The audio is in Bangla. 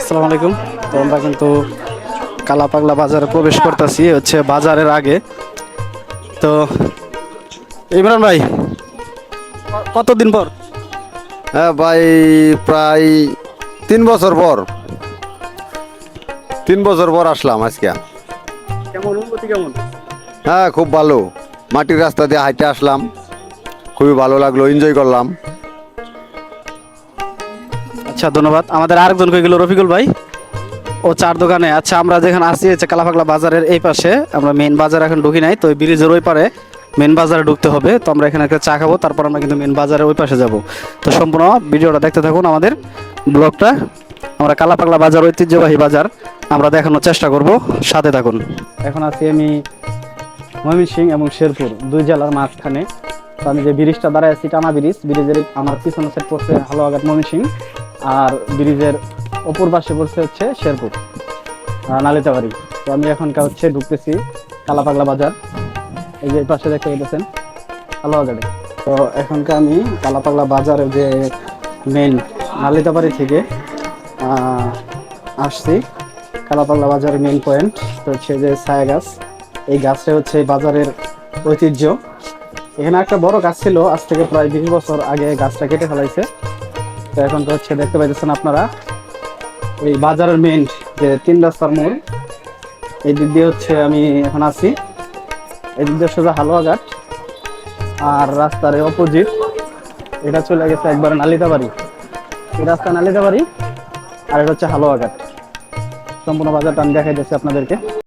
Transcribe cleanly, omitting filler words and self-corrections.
আসসালামু আলাইকুম। তো আমরা কিন্তু কালাপাগলা বাজারে প্রবেশ করতেছি হচ্ছে বাজারের আগে। তো ইমরান ভাই, কতদিন পর? হ্যাঁ ভাই, প্রায় 3 বছর পর 3 বছর পর আসলাম আজকে। কেমন অনুভূতি কেমন? হ্যাঁ, খুব ভালো। মাটির রাস্তা দিয়ে হাঁটে আসলাম, খুবই ভালো লাগলো, এনজয় করলাম। আচ্ছা, ধন্যবাদ। আমাদের আরেকজন কই গেল? রফিকুল ভাই, ও চার দোকানে। আচ্ছা, আমরা যেখানে আসি হচ্ছে কালাপাগলা বাজারের এই পাশে। আমরা মেন বাজার এখন ঢুকি নাই, তো ওই ব্রিজের ওই পারে মেন বাজারে ঢুকতে হবে। তো আমরা এখানে একটা চা খাবো, তারপর আমরা কিন্তু মেন বাজারের ওই পাশে যাব। তো সম্পূর্ণ ভিডিওটা দেখতে থাকুন, আমাদের ব্লগটা। আমরা কালাপাগলা বাজার, ঐতিহ্যবাহী বাজার, আমরা দেখানোর চেষ্টা করব, সাথে থাকুন। এখন আছি আমি ময়মনসিংহ এবং শেরপুর, দুই জেলার মাঝখানে। তো আমি যে ব্রিজটা দাঁড়ায় আছি, টানা ব্রিজ, ব্রিজের আমার পিছনে সাইড পড়ছে হালুয়াঘাট ময়মনসিংহ, আর ব্রিজের অপর পাশে পড়ছে হচ্ছে শেরপুর, নালিতাবাড়ি। তো আমি এখনকার হচ্ছে ঢুকতেছি কালাপাগলা বাজার। এই যে পাশে দেখতে পেতেছেন হালুয়াঘাটে। তো এখনকার আমি কালাপাগলা বাজারের যে মেন নালিতাবাড়ি থেকে আসছি কালাপাগলা বাজারের মেন পয়েন্ট। তো হচ্ছে যে ছায়া গাছ, এই গাছটা হচ্ছে এই বাজারের ঐতিহ্য। এখানে একটা বড় গাছ ছিল, আজ থেকে প্রায় 20 বছর আগে গাছটা কেটে ফেলাইছে। তো এখন তো হচ্ছে দেখতে পাইতেছেন আপনারা এই বাজারের মেন যে 3 রাস্তার মোড়, এই দিক দিয়ে হচ্ছে আমি এখন আছি। এই দিক দিয়ে সোজা হালুয়াঘাট, আর রাস্তার অপোজিট এটা চলে গেছে একবার নালিতাবাড়ি। এই রাস্তা নালিতাবাড়ি, আর এটা হচ্ছে হালুয়াঘাট। সম্পূর্ণ বাজারটা আমি দেখাই দিচ্ছি আপনাদেরকে।